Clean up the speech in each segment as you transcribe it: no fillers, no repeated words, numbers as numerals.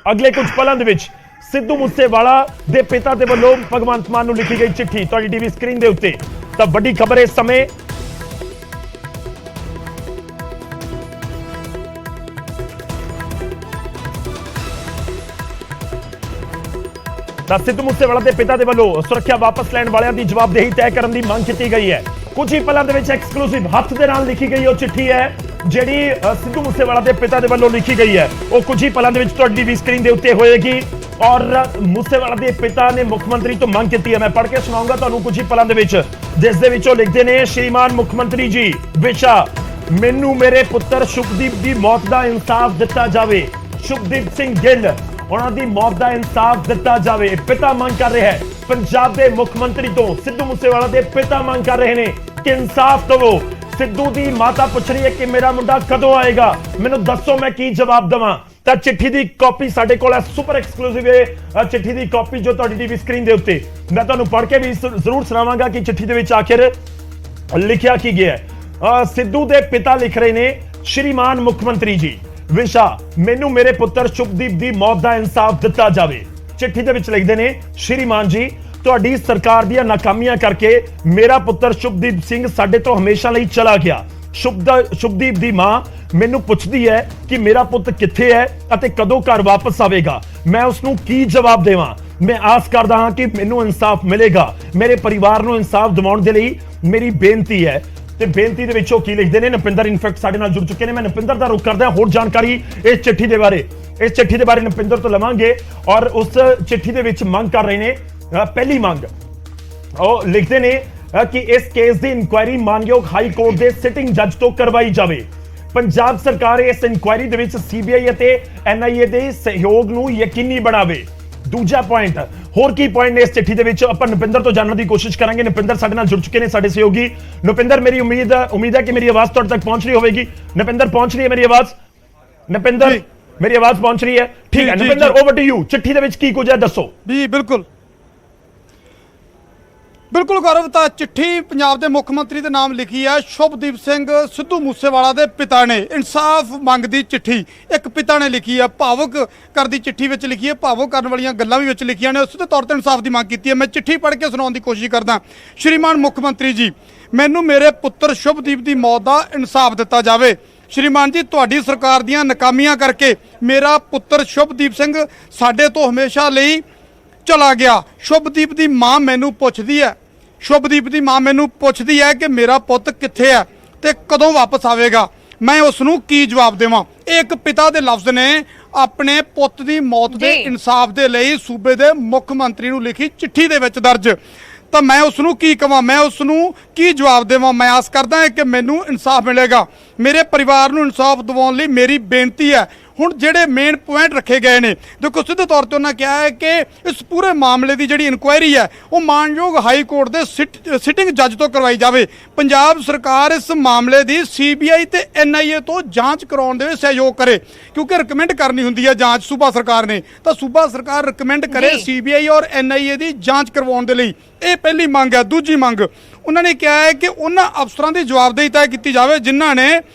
अगले कुछ पलों ਦੇ ਵਿੱਚ सिद्धू मूसेवाला ਦੇ ਪਿਤਾ ਦੇ ਵੱਲੋਂ ਭਗਵੰਤ ਮਾਨ ਨੂੰ ਲਿਖੀ ਗਈ ਚਿੱਠੀ ਤੁਹਾਡੀ ਟੀਵੀ ਸਕਰੀਨ ਦੇ ਉੱਤੇ। ਤਾਂ ਵੱਡੀ ਖਬਰ ਇਸ ਸਮੇਂ ਤਾਂ सिद्धू मूसेवाला ਦੇ ਪਿਤਾ ਦੇ ਵੱਲੋਂ ਸੁਰੱਖਿਆ ਵਾਪਸ ਲੈਣ ਵਾਲਿਆਂ ਦੀ ਜਵਾਬਦੇਹੀ ਤੈਅ ਕਰਨ ਦੀ ਮੰਗ ਕੀਤੀ ਗਈ ਹੈ। ਕੁਝ ਹੀ ਪਲਾਂ ਦੇ ਵਿੱਚ ਐਕਸਕਲੂਸਿਵ ਹੱਥ ਦੇ ਨਾਲ ਲਿਖੀ ਗਈ ਉਹ ਚਿੱਠੀ ਹੈ ਜਿਹੜੀ सिद्धू मूसेवाला ਦੇ ਪਿਤਾ ਦੇ ਵੱਲੋਂ ਲਿਖੀ ਗਈ ਹੈ। ਉਹ ਕੁਝ ਹੀ ਪਲਾਂ ਦੇ ਵਿੱਚ ਤੁਹਾਡੀ ਟੀਵੀ ਸਕਰੀਨ ਦੇ ਉੱਤੇ ਹੋਏਗੀ और मूसेवाला ਦੇ ਪਿਤਾ ਨੇ ਮੁੱਖ ਮੰਤਰੀ ਤੋਂ ਮੰਗ ਕੀਤੀ ਹੈ। मैं पढ़ के सुनाऊंगा ਤੁਹਾਨੂੰ ਕੁਝ ਹੀ ਪਲਾਂ ਦੇ ਵਿੱਚ, ਜਿਸ ਦੇ ਵਿੱਚ ਉਹ ਲਿਖਦੇ ਨੇ, ਸ਼੍ਰੀਮਾਨ ਮੁੱਖ ਮੰਤਰੀ ਜੀ, ਵਿਸ਼ਾ ਮੈਨੂੰ ਮੇਰੇ ਪੁੱਤਰ ਸ਼ੁਭਦੀਪ ਦੀ ਮੌਤ ਦਾ ਇਨਸਾਫ ਦਿੱਤਾ ਜਾਵੇ। ਸ਼ੁਭਦੀਪ ਸਿੰਘ ਗਿੱਲ ਉਹਨਾਂ ਦੀ ਮੌਤ ਦਾ ਇਨਸਾਫ ਦਿੱਤਾ ਜਾਵੇ। ਪਿਤਾ ਮੰਗ ਕਰ ਰਿਹਾ ਹੈ ਪੰਜਾਬ ਦੇ ਮੁੱਖ ਮੰਤਰੀ ਤੋਂ। ਸਿੱਧੂ ਮੂਸੇਵਾਲਾ ਦੇ ਪਿਤਾ ਮੰਗ ਕਰ ਰਹੇ ਨੇ ਕਿ ਇਨਸਾਫ ਦਿਵੋ। ਸਿੱਧੂ ਦੀ ਮਾਤਾ ਪੁੱਛ ਰਹੀ ਹੈ ਕਿ ਮੇਰਾ ਮੁੰਡਾ ਕਦੋਂ ਆਏਗਾ, ਮੈਨੂੰ ਦੱਸੋ ਮੈਂ ਕੀ ਜਵਾਬ ਦੇਵਾਂ। ਤਾਂ ਚਿੱਠੀ ਦੀ ਕਾਪੀ ਸਾਡੇ ਕੋਲ ਹੈ, ਸੁਪਰ ਐਕਸਕਲੂਸਿਵ ਹੈ ਚਿੱਠੀ ਦੀ ਕਾਪੀ ਜੋ ਤੁਹਾਡੀ ਟੀਵੀ ਸਕਰੀਨ ਦੇ ਉੱਤੇ ਮੈਂ ਤੁਹਾਨੂੰ ਪੜ੍ਹ ਕੇ ਵੀ ਜ਼ਰੂਰ ਸੁਣਾਵਾਂਗਾ ਕਿ ਚਿੱਠੀ ਦੇ ਵਿੱਚ ਆਖਿਰ ਲਿਖਿਆ ਕੀ ਗਿਆ ਹੈ। ਸਿੱਧੂ ਦੇ ਪਿਤਾ ਲਿਖ ਰਹੇ ਨੇ, ਸ਼੍ਰੀਮਾਨ ਮੁੱਖ ਮੰਤਰੀ ਜੀ, ਵਿਸ਼ਾ ਮੈਨੂੰ ਮੇਰੇ ਪੁੱਤਰ ਸ਼ੁਭਦੀਪ ਦੀ ਮੌਤ ਦਾ ਇਨਸਾਫ ਦਿੱਤਾ ਜਾਵੇ। ਚਿੱਠੀ ਦੇ ਵਿੱਚ ਲਿਖਦੇ ਨੇ, ਸ਼੍ਰੀਮਾਨ ਜੀ, ਤੁਹਾਡੀ ਸਰਕਾਰ ਦੀਆਂ ਨਾਕਾਮੀਆਂ ਕਰਕੇ ਮੇਰਾ ਪੁੱਤਰ ਸ਼ੁਭਦੀਪ ਸਿੰਘ ਸਾਡੇ ਤੋਂ ਹਮੇਸ਼ਾ ਲਈ ਚਲਾ ਗਿਆ। ਸ਼ੁਭਦੀਪ ਦੀ ਮਾਂ ਮੈਨੂੰ ਪੁੱਛਦੀ ਹੈ ਕਿ ਮੇਰਾ ਪੁੱਤ ਕਿੱਥੇ ਹੈ ਅਤੇ ਕਦੋਂ ਘਰ ਵਾਪਸ ਆਵੇਗਾ। ਮੈਂ ਉਸ ਨੂੰ ਕੀ ਜਵਾਬ ਦੇਵਾਂ। ਮੈਂ ਆਸ ਕਰਦਾ ਹਾਂ ਕਿ ਮੈਨੂੰ ਇਨਸਾਫ ਮਿਲੇਗਾ। ਮੇਰੇ ਪਰਿਵਾਰ ਨੂੰ ਇਨਸਾਫ ਦਿਵਾਉਣ ਦੇ ਲਈ ਮੇਰੀ ਬੇਨਤੀ ਹੈ। ਤੇ ਬੇਨਤੀ ਦੇ ਵਿੱਚੋਂ ਕੀ ਲਿਖਦੇ ਨੇ, ਨਪਿੰਦਰ ਇਨਫੈਕਟ ਸਾਡੇ ਨਾਲ ਜੁੜ ਚੁੱਕੇ ਨੇ। ਮੈਂ ਨਪਿੰਦਰ ਦਾ ਰੁਖ ਕਰਦਾ ਹੋਰ ਜਾਣਕਾਰੀ ਇਸ ਚਿੱਠੀ ਦੇ ਬਾਰੇ ਨਪਿੰਦਰ ਤੋਂ ਲਵਾਂਗੇ। ਔਰ ਉਸ ਚਿੱਠੀ ਦੇ ਵਿੱਚ ਮੰਗ ਕਰ ਰਹੇ ਨੇ, ਪਹਿਲੀ ਮੰਗ ਉਹ ਲਿਖਦੇ ਨੇ ਕਿ ਇਸ ਕੇਸ ਦੀ ਇਨਕੁਆਇਰੀ ਮਾਨਯੋਗ ਹਾਈ ਕੋਰਟ ਦੇ ਸਿਟਿੰਗ ਜੱਜ ਤੋਂ ਕਰਵਾਈ ਜਾਵੇ। ਪੰਜਾਬ ਸਰਕਾਰ ਇਸ ਇਨਕੁਆਇਰੀ ਦੇ ਵਿੱਚ ਸੀਬੀਆਈ ਅਤੇ ਐਨਆਈਏ ਦੇ ਸਹਿਯੋਗ ਨੂੰ ਯਕੀਨੀ ਬਣਾਵੇ। ਦੂਜਾ ਪੁਆਇੰਟ, ਹੋਰ ਕੀ ਪੁਆਇੰਟ ਨੇ ਇਸ ਚਿੱਠੀ ਦੇ ਵਿੱਚ, ਆਪਾਂ ਨਪਿੰਦਰ ਤੋਂ ਜਾਣਨ ਦੀ ਕੋਸ਼ਿਸ਼ ਕਰਾਂਗੇ। ਨਪਿੰਦਰ ਸਾਡੇ ਨਾਲ ਜੁੜ ਚੁੱਕੇ ਨੇ, ਸਾਡੇ ਸਹਿਯੋਗੀ। ਨਪਿੰਦਰ, ਮੇਰੀ ਉਮੀਦ ਹੈ ਕਿ ਮੇਰੀ ਆਵਾਜ਼ ਤੁਹਾਡੇ ਤੱਕ ਪਹੁੰਚ ਰਹੀ ਹੋਵੇਗੀ। ਨਪਿੰਦਰ, ਪਹੁੰਚ ਰਹੀ ਹੈ ਮੇਰੀ ਆਵਾਜ਼? ਨਪਿੰਦਰ, ਮੇਰੀ ਆਵਾਜ਼ ਪਹੁੰਚ ਰਹੀ ਹੈ? ਠੀਕ ਹੈ ਨਪਿੰਦਰ, ਓਵਰ ਟੂ ਯੂ। ਚਿੱਠੀ ਦੇ ਵਿੱਚ ਕੀ ਕੁਝ ਹੈ ਦੱਸੋ ਜੀ। ਬਿਲकुल गौरव, ਤਾਂ ਚਿੱਠੀ ਪੰਜਾਬ ਦੇ ਮੁੱਖ ਮੰਤਰੀ ਦੇ ਨਾਮ ਲਿਖੀ ਹੈ। ਸ਼ੁਭਦੀਪ ਸਿੰਘ ਸਿੱਧੂ ਮੂਸੇਵਾਲਾ ਦੇ ਪਿਤਾ ਨੇ ਇਨਸਾਫ ਮੰਗਦੀ ਚਿੱਠੀ ਇੱਕ ਪਿਤਾ ਨੇ ਲਿਖੀ ਹੈ। ਭਾਵੁਕ ਕਰਦੀ ਚਿੱਠੀ ਵਿੱਚ ਲਿਖੀ ਹੈ, ਭਾਵੁਕ ਕਰਨ ਵਾਲੀਆਂ ਗੱਲਾਂ ਵੀ ਵਿੱਚ ਲਿਖੀਆਂ ਨੇ। ਉਸੇ ਤੌਰ ਤੇ ਇਨਸਾਫ ਦੀ ਮੰਗ ਕੀਤੀ ਹੈ। ਮੈਂ ਚਿੱਠੀ ਪੜ੍ਹ ਕੇ ਸੁਣਾਉਣ ਦੀ ਕੋਸ਼ਿਸ਼ ਕਰਦਾ। ਸ਼੍ਰੀਮਾਨ ਮੁੱਖ ਮੰਤਰੀ ਜੀ, ਮੈਨੂੰ ਮੇਰੇ ਪੁੱਤਰ ਸ਼ੁਭਦੀਪ ਦੀ ਮੌਤ ਦਾ ਇਨਸਾਫ ਦਿੱਤਾ ਜਾਵੇ। ਸ਼੍ਰੀਮਾਨ ਜੀ, ਤੁਹਾਡੀ ਸਰਕਾਰ ਦੀਆਂ ਨਾਕਾਮੀਆਂ ਕਰਕੇ ਮੇਰਾ ਪੁੱਤਰ ਸ਼ੁਭਦੀਪ ਸਿੰਘ ਸਾਡੇ ਤੋਂ ਹਮੇਸ਼ਾ ਲਈ ਚਲਾ ਗਿਆ। ਸ਼ੁਭਦੀਪ ਦੀ ਮਾਂ ਮੈਨੂੰ ਪੁੱਛਦੀ ਹੈ ਕਿ ਮੇਰਾ ਪੁੱਤ ਕਿੱਥੇ ਹੈ ਤੇ ਕਦੋਂ ਵਾਪਸ ਆਵੇਗਾ। ਮੈਂ ਉਸ ਨੂੰ ਕੀ ਜਵਾਬ ਦੇਵਾਂ। ਇਹ ਇੱਕ ਪਿਤਾ ਦੇ ਲਫ਼ਜ਼ ਨੇ ਆਪਣੇ ਪੁੱਤ ਦੀ ਮੌਤ ਦੇ ਇਨਸਾਫ ਦੇ ਲਈ ਸੂਬੇ ਦੇ ਮੁੱਖ ਮੰਤਰੀ ਨੂੰ ਲਿਖੀ ਚਿੱਠੀ ਦੇ ਵਿੱਚ ਦਰਜ। ਤਾਂ ਮੈਂ ਉਸ ਨੂੰ ਕੀ ਕਵਾਂ, ਮੈਂ ਉਸ ਨੂੰ ਕੀ ਜਵਾਬ ਦੇਵਾਂ। ਮੈਂ ਆਸ ਕਰਦਾ ਹਾਂ ਕਿ ਮੈਨੂੰ ਇਨਸਾਫ ਮਿਲੇਗਾ। ਮੇਰੇ ਪਰਿਵਾਰ ਨੂੰ ਇਨਸਾਫ ਦਿਵਾਉਣ ਲਈ ਮੇਰੀ ਬੇਨਤੀ ਹੈ। ਹੁਣ ਜਿਹੜੇ ਮੇਨ ਪੁਆਇੰਟ ਰੱਖੇ ਗਏ ਨੇ, ਦੇਖੋ ਸਿੱਧੇ ਤੌਰ ਤੇ ਉਹਨਾਂ ਕਿਹਾ ਹੈ ਕਿ ਇਸ ਪੂਰੇ ਮਾਮਲੇ ਦੀ ਜਿਹੜੀ ਇਨਕੁਆਇਰੀ ਹੈ ਉਹ ਮਾਨਯੋਗ ਹਾਈ ਕੋਰਟ ਦੇ ਸਿਟਿੰਗ ਜੱਜ ਤੋਂ ਕਰਵਾਈ ਜਾਵੇ। ਪੰਜਾਬ ਸਰਕਾਰ ਇਸ ਮਾਮਲੇ ਦੀ ਸੀਬੀਆਈ ਤੇ ਐਨਆਈਏ ਤੋਂ ਜਾਂਚ ਕਰਾਉਣ ਦੇ ਵਿੱਚ ਸਹਿਯੋਗ ਕਰੇ, ਕਿਉਂਕਿ ਰਿਕਮੈਂਡ ਕਰਨੀ ਹੁੰਦੀ ਹੈ ਜਾਂਚ ਸੂਬਾ ਸਰਕਾਰ ਨੇ। ਤਾਂ ਸੂਬਾ ਸਰਕਾਰ ਰਿਕਮੈਂਡ ਕਰੇ ਸੀਬੀਆਈ ਔਰ ਐਨਆਈਏ ਦੀ ਜਾਂਚ ਕਰਵਾਉਣ ਦੇ ਲਈ। ਇਹ ਪਹਿਲੀ ਮੰਗ ਹੈ। ਦੂਜੀ ਮੰਗ ਉਹਨਾਂ ਨੇ ਕਿਹਾ ਹੈ ਕਿ ਉਹਨਾਂ ਅਫਸਰਾਂ ਦੀ ਜਵਾਬਦੇਹੀ ਤੈਅ ਕੀਤੀ ਜਾਵੇ ਜਿਨ੍ਹਾਂ ਨੇ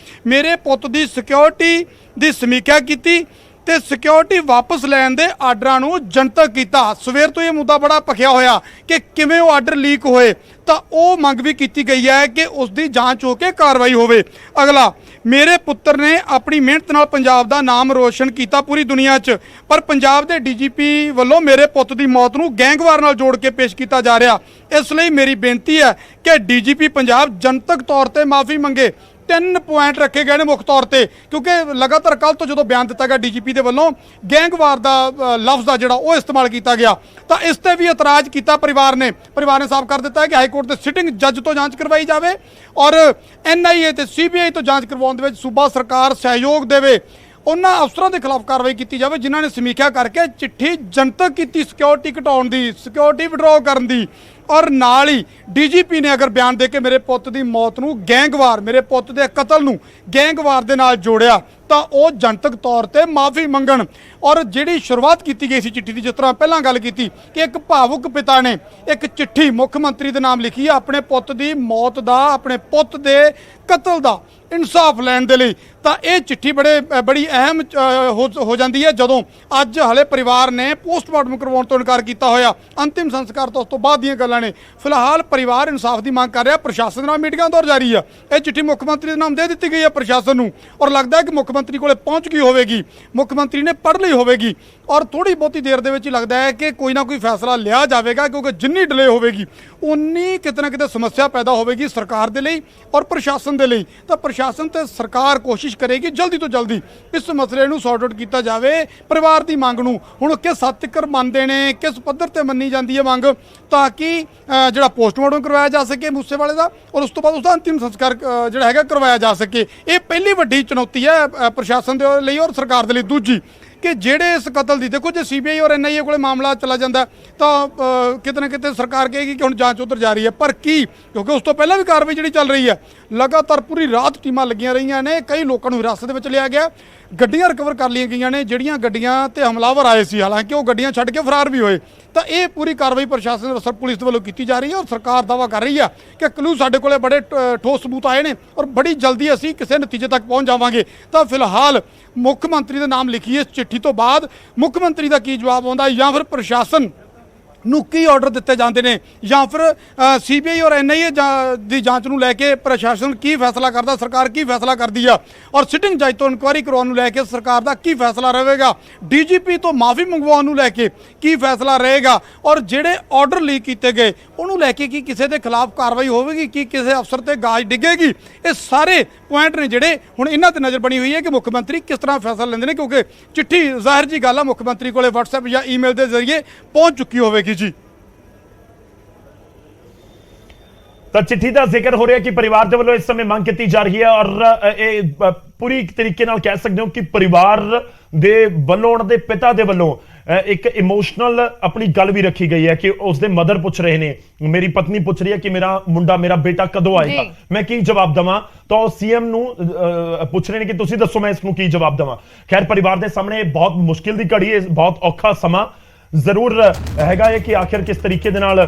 ਮੇਰੇ ਪੁੱਤ ਦੀ ਸਿਕਿਉਰਿਟੀ ਦੀ ਸਮੀਖਿਆ ਕੀਤੀ ਤੇ ਸਿਕਿਉਰਿਟੀ ਵਾਪਸ ਲੈਣ ਦੇ ਆਰਡਰਾਂ ਨੂੰ ਜਨਤਕ ਕੀਤਾ। ਸਵੇਰ ਤੋਂ ਇਹ ਮੁੱਦਾ ਬੜਾ ਭਖਿਆ ਹੋਇਆ ਕਿ ਕਿਵੇਂ ਉਹ ਆਰਡਰ ਲੀਕ ਹੋਏ। ਤਾਂ ਉਹ ਮੰਗ ਵੀ ਕੀਤੀ ਗਈ ਹੈ ਕਿ ਉਸ ਦੀ ਜਾਂਚ ਹੋ ਕੇ ਕਾਰਵਾਈ ਹੋਵੇ। ਅਗਲਾ, ਮੇਰੇ ਪੁੱਤਰ ਨੇ ਆਪਣੀ ਮਿਹਨਤ ਨਾਲ ਪੰਜਾਬ ਦਾ ਨਾਮ ਰੋਸ਼ਨ ਕੀਤਾ ਪੂਰੀ ਦੁਨੀਆ 'ਚ, ਪਰ ਪੰਜਾਬ ਦੇ ਡੀਜੀਪੀ ਵੱਲੋਂ ਮੇਰੇ ਪੁੱਤ ਦੀ ਮੌਤ ਨੂੰ ਗੈਂਗਵਾਰ ਨਾਲ ਜੋੜ ਕੇ ਪੇਸ਼ ਕੀਤਾ ਜਾ ਰਿਹਾ। ਇਸ ਲਈ ਮੇਰੀ ਬੇਨਤੀ ਹੈ ਕਿ ਡੀਜੀਪੀ ਪੰਜਾਬ ਜਨਤਕ ਤੌਰ ਤੇ ਮਾਫੀ ਮੰਗੇ। 3 ਪੁਆਇੰਟ ਰੱਖੇ ਗਏ ਨੇ ਮੁੱਖ ਤੌਰ ਤੇ, ਕਿਉਂਕਿ ਲਗਾਤਾਰ ਕੱਲ ਤੋਂ ਜਦੋਂ ਬਿਆਨ ਦਿੱਤਾ ਗਿਆ ਡੀਜੀਪੀ ਦੇ ਵੱਲੋਂ ਗੈਂਗਵਾਰ ਦਾ ਲਫ਼ਜ਼ ਆ ਜਿਹੜਾ ਉਹ ਇਸਤੇਮਾਲ ਕੀਤਾ ਗਿਆ। ਤਾਂ ਇਸ ਤੇ ਵੀ ਇਤਰਾਜ਼ ਕੀਤਾ ਪਰਿਵਾਰ ਨੇ ਸਾਫ਼ ਕਰ ਦਿੱਤਾ ਹੈ ਕਿ ਹਾਈ ਕੋਰਟ ਦੇ ਸਿਟਿੰਗ ਜੱਜ ਤੋਂ ਜਾਂਚ ਕਰਵਾਈ ਜਾਵੇ ਔਰ ਐਨਆਈਏ ਤੇ ਸੀਬੀਆਈ ਤੋਂ ਜਾਂਚ ਕਰਵਾਉਣ ਦੇ ਵਿੱਚ ਸੂਬਾ ਸਰਕਾਰ ਸਹਿਯੋਗ ਦੇਵੇ। ਉਹਨਾਂ ਅਫਸਰਾਂ ਦੇ ਖਿਲਾਫ ਕਾਰਵਾਈ ਕੀਤੀ ਜਾਵੇ ਜਿਨ੍ਹਾਂ ਨੇ ਸਮੀਖਿਆ ਕਰਕੇ ਚਿੱਠੀ ਜਨਤਕ ਕੀਤੀ ਸਿਕਿਉਰਿਟੀ ਘਟਾਉਣ ਦੀ, ਸਿਕਿਉਰਿਟੀ ਵਿਡਰਾਅ ਕਰਨ ਦੀ ਔਰ ਨਾਲ ਹੀ ਡੀਜੀਪੀ ਨੇ ਅਗਰ ਬਿਆਨ ਦੇ ਕੇ ਮੇਰੇ ਪੁੱਤ ਦੀ ਮੌਤ ਨੂੰ ਗੈਂਗਵਾਰ, ਮੇਰੇ ਪੁੱਤ ਦੇ ਕਤਲ ਨੂੰ ਗੈਂਗਵਾਰ ਦੇ ਨਾਲ ਜੋੜਿਆ ਤਾਂ ਉਹ ਜਨਤਕ ਤੌਰ ਤੇ ਮਾਫੀ ਮੰਗਣ। ਔਰ ਜਿਹੜੀ ਸ਼ੁਰੂਆਤ ਕੀਤੀ ਗਈ ਸੀ ਚਿੱਠੀ ਦੀ, ਜਿਸ ਤਰ੍ਹਾਂ ਪਹਿਲਾਂ ਗੱਲ ਕੀਤੀ ਕਿ ਇੱਕ ਭਾਵੁਕ ਪਿਤਾ ਨੇ ਇੱਕ ਚਿੱਠੀ ਮੁੱਖ ਮੰਤਰੀ ਦੇ ਨਾਮ ਲਿਖੀ ਹੈ ਆਪਣੇ ਪੁੱਤ ਦੀ ਮੌਤ ਦਾ, ਆਪਣੇ ਪੁੱਤ ਦੇ ਕਤਲ ਦਾ ਇਨਸਾਫ ਲੈਣ ਦੇ ਲਈ, ਤਾਂ ਇਹ ਚਿੱਠੀ ਬੜੀ ਅਹਿਮ ਹੋ ਜਾਂਦੀ ਹੈ ਜਦੋਂ ਅੱਜ ਹਲੇ ਪਰਿਵਾਰ ਨੇ ਪੋਸਟਮਾਰਟਮ ਕਰਵਾਉਣ ਤੋਂ ਇਨਕਾਰ ਕੀਤਾ ਹੋਇਆ। ਅੰਤਿਮ ਸੰਸਕਾਰ ਤੋਂ ਉਸ ਤੋਂ ਬਾਅਦ ਦੀਆਂ ਗੱਲਾਂ ਨੇ। ਫਿਲਹਾਲ ਪਰਿਵਾਰ ਇਨਸਾਫ ਦੀ ਮੰਗ ਕਰ ਰਿਹਾ। ਪ੍ਰਸ਼ਾਸਨ ਨਾਲ ਮੀਟਿੰਗਾਂ ਦੌਰ ਜਾਰੀ ਆ। ਇਹ ਚਿੱਠੀ ਮੁੱਖ ਮੰਤਰੀ ਦੇ ਨਾਮ ਦੇ ਦਿੱਤੀ ਗਈ ਹੈ ਪ੍ਰਸ਼ਾਸਨ ਨੂੰ, ਔਰ ਲੱਗਦਾ ਹੈ ਕਿ ਮੁੱਖ ਮੰਤਰੀ ਕੋਲੇ ਪਹੁੰਚ ਗਈ ਹੋਵੇਗੀ, ਮੁੱਖ ਮੰਤਰੀ ਨੇ ਪੜ੍ਹ ਲਈ ਹੋਵੇਗੀ, ਔਰ ਥੋੜੀ ਬਹੁਤੀ ਦੇਰ ਦੇ ਵਿੱਚ ਹੀ ਲੱਗਦਾ ਹੈ ਕਿ ਕੋਈ ਨਾ ਕੋਈ ਫੈਸਲਾ ਲਿਆ ਜਾਵੇਗਾ, ਕਿਉਂਕਿ ਜਿੰਨੀ ਡਿਲੇ ਹੋਵੇਗੀ ਉਨੀ ਕਿਤੇ ਨਾ ਕਿਤੇ ਸਮੱਸਿਆ ਪੈਦਾ ਹੋਵੇਗੀ ਸਰਕਾਰ ਦੇ ਲਈ ਔਰ ਪ੍ਰਸ਼ਾਸਨ ਦੇ ਲਈ। ਤਾਂ ਪ੍ਰਸ਼ਾਸਨ ਤੇ ਸਰਕਾਰ ਕੋਸ਼ਿਸ਼ ਕਰੇਗੀ ਜਲਦੀ ਤੋਂ ਜਲਦੀ ਇਸ ਮਸਲੇ ਨੂੰ ਸੌਰਟ ਆਊਟ ਕੀਤਾ ਜਾਵੇ। ਪਰਿਵਾਰ ਦੀ ਮੰਗ ਨੂੰ ਹੁਣ ਕਿਸ ਹੱਦ ਤੱਕ ਮੰਨਦੇ ਨੇ, ਕਿਸ ਪੱਧਰ ਤੇ ਮੰਨੀ ਜਾਂਦੀ ਹੈ ਮੰਗ, ਤਾਂ ਕਿ ਜਿਹੜਾ ਪੋਸਟਮਾਰਟਮ ਕਰਵਾਇਆ ਜਾ ਸਕੇ ਮੂਸੇਵਾਲੇ ਦਾ ਔਰ ਉਸ ਤੋਂ ਬਾਅਦ ਉਸਦਾ ਅੰਤਿਮ ਸੰਸਕਾਰ ਜਿਹੜਾ ਹੈਗਾ ਕਰਵਾਇਆ ਜਾ ਸਕੇ। ਇਹ ਪਹਿਲੀ ਵੱਡੀ ਚੁਣੌਤੀ ਹੈ ਪ੍ਰਸ਼ਾਸਨ ਦੇ ਲਈ ਔਰ ਸਰਕਾਰ ਦੇ ਲਈ। ਦੂਜੀ ਕਿ ਜਿਹੜੇ ਇਸ ਕਤਲ ਦੀ, ਦੇਖੋ ਜੇ ਸੀਬੀਆਈ ਔਰ ਐਨਆਈਏ ਕੋਲੇ ਮਾਮਲਾ ਚਲਾ ਜਾਂਦਾ ਤਾਂ ਕਿਤੇ ਨਾ ਕਿਤੇ ਸਰਕਾਰ ਕਹੇਗੀ ਕਿ ਹੁਣ ਜਾਂਚ ਉਧਰ ਜਾਰੀ ਹੈ, ਪਰ ਕੀ, ਕਿਉਂਕਿ ਉਸ ਤੋਂ ਪਹਿਲਾਂ ਵੀ ਕਾਰਵਾਈ ਜਿਹੜੀ ਚੱਲ ਰਹੀ ਹੈ, ਲਗਾਤਾਰ ਪੂਰੀ ਰਾਤ ਟੀਮਾਂ ਲੱਗੀਆਂ ਰਹੀਆਂ ਨੇ, ਕਈ ਲੋਕਾਂ ਨੂੰ ਹਿਰਾਸਤ ਦੇ ਵਿੱਚ ਲਿਆ ਗਿਆ, ਗੱਡੀਆਂ ਰਿਕਵਰ ਕਰ ਲਈਆਂ ਗਈਆਂ ਨੇ ਜਿਹੜੀਆਂ ਗੱਡੀਆਂ ਤੇ ਹਮਲਾਵਰ ਆਏ ਸੀ, ਹਾਲਾਂਕਿ ਉਹ ਗੱਡੀਆਂ ਛੱਡ ਕੇ ਫਰਾਰ ਵੀ ਹੋਏ। ਤਾਂ ਇਹ ਪੂਰੀ ਕਾਰਵਾਈ ਪ੍ਰਸ਼ਾਸਨ ਔਰ ਪੁਲਿਸ ਦੇ ਵੱਲੋਂ ਕੀਤੀ ਜਾ ਰਹੀ ਹੈ ਔਰ ਸਰਕਾਰ ਦਾਅਵਾ ਕਰ ਰਹੀ ਹੈ ਕਿ ਕਲੂ ਸਾਡੇ ਕੋਲੇ ਬੜੇ ਠੋਸ ਸਬੂਤ ਆਏ ਨੇ ਔਰ ਬੜੀ ਜਲਦੀ ਅਸੀਂ ਕਿਸੇ ਨਤੀਜੇ ਤੱਕ ਪਹੁੰਚ ਜਾਵਾਂਗੇ। ਤਾਂ ਫਿਲਹਾਲ ਮੁੱਖ ਮੰਤਰੀ ਦੇ ਨਾਮ ਲਿਖੀ ਇਸ ਚਿੱਠੀ ਤੋਂ ਬਾਅਦ ਮੁੱਖ ਮੰਤਰੀ ਦਾ ਕੀ ਜਵਾਬ ਆਉਂਦਾ, ਜਾਂ ਫਿਰ ਪ੍ਰਸ਼ਾਸਨ ਨੂੰ ਕੀ ਆਰਡਰ ਦਿੱਤੇ ਜਾਂਦੇ ਨੇ, ਜਾਂ ਫਿਰ ਸੀਬੀਆਈ ਔਰ ਐਨਆਈਏ ਦੀ ਜਾਂਚ ਨੂੰ ਲੈ ਕੇ ਪ੍ਰਸ਼ਾਸਨ ਕੀ ਫੈਸਲਾ ਕਰਦਾ, ਸਰਕਾਰ ਕੀ ਫੈਸਲਾ ਕਰਦੀ ਆ, ਔਰ ਸਿਟਿੰਗ ਜੱਜ ਤੋਂ ਇਨਕੁਆਇਰੀ ਕਰਵਾਉਣ ਨੂੰ ਲੈ ਕੇ ਸਰਕਾਰ ਦਾ ਕੀ ਫੈਸਲਾ ਰਹੇਗਾ, ਡੀਜੀਪੀ ਤੋਂ ਮਾਫੀ ਮੰਗਵਾਉਣ ਨੂੰ ਲੈ ਕੇ ਕੀ ਫੈਸਲਾ ਰਹੇਗਾ, ਔਰ ਜਿਹੜੇ ਆਰਡਰ ਲੀਕ ਕੀਤੇ ਗਏ ਉਹਨੂੰ ਲੈ ਕੇ ਕੀ ਕਿਸੇ ਦੇ ਖਿਲਾਫ ਕਾਰਵਾਈ ਹੋਵੇਗੀ, ਕੀ ਕਿਸੇ ਅਫਸਰ ਤੇ ਗਾਜ ਡਿੱਗੇਗੀ। ਇਹ ਸਾਰੇ ਪੁਆਇੰਟ ਨੇ ਜਿਹੜੇ ਹੁਣ ਇਹਨਾਂ ਤੇ ਨਜ਼ਰ ਬਣੀ ਹੋਈ ਹੈ ਕਿ ਮੁੱਖ ਮੰਤਰੀ ਕਿਸ ਤਰ੍ਹਾਂ ਫੈਸਲਾ ਲੈਂਦੇ ਨੇ, ਕਿਉਂਕਿ ਚਿੱਠੀ ਜ਼ਾਹਿਰ ਜੀ ਗੱਲ ਆ ਮੁੱਖ ਮੰਤਰੀ ਕੋਲੇ WhatsApp ਜਾਂ ਈਮੇਲ ਦੇ ਜ਼ਰੀਏ ਪਹੁੰਚ ਚੁੱਕੀ ਹੋਵੇਗੀ ਜੀ। ਤਾਂ ਚਿੱਠੀ ਦਾ ਜ਼ਿਕਰ ਹੋ ਰਿਹਾ ਕਿ ਪਰਿਵਾਰ ਦੇ ਵੱਲੋਂ ਇਸ ਸਮੇਂ ਮੰਗ ਕੀਤੀ ਜਾ ਰਹੀ ਹੈ ਔਰ ਇਹ ਪੂਰੀ ਤਰੀਕੇ ਨਾਲ ਕਹਿ ਸਕਦੇ ਹੋ ਕਿ ਪਰਿਵਾਰ ਦੇ ਵੱਲੋਂ, ਉਹਨਾਂ ਦੇ ਪਿਤਾ ਦੇ ਵੱਲੋਂ ਇੱਕ ਇਮੋਸ਼ਨਲ ਆਪਣੀ ਗੱਲ ਵੀ ਰੱਖੀ ਗਈ ਹੈ ਕਿ ਉਸਦੇ ਮਦਰ ਪੁੱਛ ਰਹੇ ਨੇ, ਮੇਰੀ ਪਤਨੀ ਪੁੱਛ ਰਹੀ ਹੈ ਕਿ ਮੇਰਾ ਮੁੰਡਾ, ਮੇਰਾ ਬੇਟਾ ਕਦੋਂ ਆਏਗਾ, ਮੈਂ ਕੀ ਜਵਾਬ ਦੇਵਾਂ। ਤਾਂ ਉਹ ਸੀਐਮ ਨੂੰ ਪੁੱਛ ਰਹੇ ਨੇ ਕਿ ਤੁਸੀਂ ਦੱਸੋ ਮੈਂ ਇਸ ਨੂੰ ਕੀ ਜਵਾਬ ਦੇਵਾਂ। ਖੈਰ ਪਰਿਵਾਰ ਦੇ ਸਾਹਮਣੇ ਬਹੁਤ ਮੁਸ਼ਕਿਲ ਦੀ ਘੜੀ ਹੈ, ਬਹੁਤ ਔਖਾ ਸਮਾਂ ਜ਼ਰੂਰ ਹੈਗਾ ਹੈ ਕਿ ਆਖਿਰ ਕਿਸ ਤਰੀਕੇ ਦੇ ਨਾਲ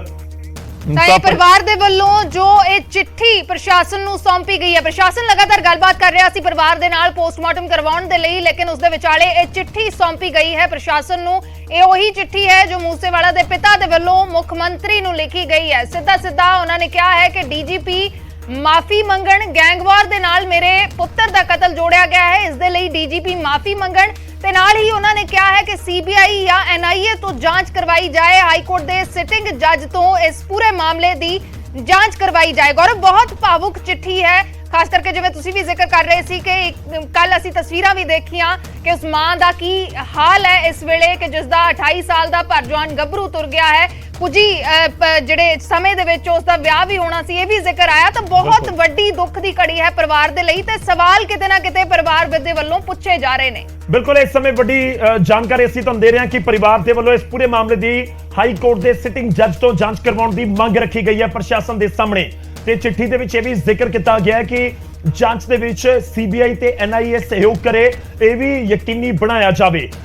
ਤਾਂ ਇਹ ਪਰਿਵਾਰ ਦੇ ਵੱਲੋਂ ਜੋ ਇਹ ਚਿੱਠੀ ਪ੍ਰਸ਼ਾਸਨ ਨੂੰ ਸੌਂਪੀ ਗਈ ਹੈ। ਪ੍ਰਸ਼ਾਸਨ ਲਗਾਤਾਰ ਗੱਲਬਾਤ ਕਰ ਰਿਹਾ ਸੀ ਪਰਿਵਾਰ ਦੇ ਨਾਲ ਪੋਸਟਮਾਰਟਮ ਕਰਵਾਉਣ ਦੇ ਲਈ, ਲੇਕਿਨ ਉਸ ਦੇ ਵਿਚਾਲੇ ਇਹ ਚਿੱਠੀ ਸੌਂਪੀ ਗਈ ਹੈ ਪ੍ਰਸ਼ਾਸਨ ਨੂੰ। ਇਹ ਉਹੀ ਚਿੱਠੀ ਹੈ ਜੋ ਮੂਸੇਵਾਲਾ ਦੇ ਪਿਤਾ ਦੇ ਵੱਲੋਂ ਮੁੱਖ ਮੰਤਰੀ ਨੂੰ ਲਿਖੀ ਗਈ ਹੈ। ਸਿੱਧਾ ਉਹਨਾਂ ਨੇ ਕਿਹਾ ਹੈ ਕਿ ਡੀਜੀਪੀ ਮਾਫੀ ਮੰਗਣ, ਗੈਂਗਵਾਰ ਦੇ ਨਾਲ ਮੇਰੇ ਪੁੱਤਰ ਦਾ ਕਤਲ ਜੋੜਿਆ ਗਿਆ ਹੈ, ਇਸ ਦੇ ਲਈ ਡੀਜੀਪੀ ਮਾਫੀ ਮੰਗਣ, ਤੇ ਨਾਲ ਹੀ ਉਹਨਾਂ ਨੇ ਕਿਹਾ ਹੈ ਕਿ ਸੀਬੀਆਈ ਜਾਂ ਐਨਆਈਏ ਤੋਂ ਜਾਂਚ ਕਰਵਾਈ ਜਾਏ, ਹਾਈ ਕੋਰਟ ਦੇ ਸਿਟਿੰਗ ਜੱਜ ਤੋਂ ਇਸ ਪੂਰੇ ਮਾਮਲੇ ਦੀ ਜਾਂਚ ਕਰਵਾਈ ਜਾਏ। ਗੌਰਵ, ਬਹੁਤ ਭਾਵੁਕ ਚਿੱਠੀ ਹੈ, ਖਾਸ ਕਰਕੇ ਜਿਵੇਂ ਤੁਸੀਂ ਵੀ ਜ਼ਿਕਰ ਕਰ ਰਹੇ ਸੀ ਕਿ ਕੱਲ ਅਸੀਂ ਤਸਵੀਰਾਂ ਵੀ ਦੇਖੀਆਂ ਕਿ ਉਸ ਮਾਂ ਦਾ ਕੀ ਹਾਲ ਹੈ ਇਸ ਵੇਲੇ ਕਿ ਜਿਸ ਦਾ 28 ਸਾਲ ਦਾ ਭਰਜਵਾਨ ਗੱਭਰੂ ਤੁਰ ਗਿਆ ਹੈ। ਕੁਝ ਹੀ ਜਿਹੜੇ ਸਮੇਂ ਦੇ ਵਿੱਚ ਉਸ ਦਾ ਵਿਆਹ ਵੀ ਹੋਣਾ ਸੀ, ਇਹ ਵੀ ਜ਼ਿਕਰ ਆਇਆ। ਤਾਂ ਬਹੁਤ ਵੱਡੀ ਦੁੱਖ ਦੀ ਘੜੀ ਹੈ ਪਰਿਵਾਰ ਦੇ ਲਈ, ਤੇ ਸਵਾਲ ਕਿਤੇ ਨਾ ਕਿਤੇ ਪਰਿਵਾਰ ਦੇ ਵੱਲੋਂ ਪੁੱਛੇ ਜਾ ਰਹੇ ਨੇ। ਬਿਲਕੁਲ ਇਸ ਸਮੇਂ ਵੱਡੀ ਜਾਣਕਾਰੀ ਅਸੀਂ ਤੁਹਾਨੂੰ ਦੇ ਰਹੇ ਹਾਂ ਕਿ ਪਰਿਵਾਰ ਦੇ ਵੱਲੋਂ ਇਸ ਪੂਰੇ ਮਾਮਲੇ ਦੀ ਹਾਈ ਕੋਰਟ ਦੇ ਸਿਟਿੰਗ ਜੱਜ ਤੋਂ ਜਾਂਚ ਕਰਵਾਉਣ ਦੀ ਮੰਗ ਰੱਖੀ ਗਈ ਹੈ ਪ੍ਰਸ਼ਾਸਨ ਦੇ ਸਾਹਮਣੇ। ਤੇ ਚਿੱਠੀ ਦੇ ਵਿੱਚ ਇਹ ਵੀ ਜ਼ਿਕਰ ਕੀਤਾ ਗਿਆ ਹੈ ਕਿ ਜਾਂਚ ਦੇ ਵਿੱਚ ਸੀਬੀਆਈ ਤੇ ਐਨਆਈਏ ਸਹਿਯੋਗ ਕਰੇ, ਇਹ ਵੀ ਯਕੀਨੀ ਬਣਾਇਆ ਜਾਵੇ।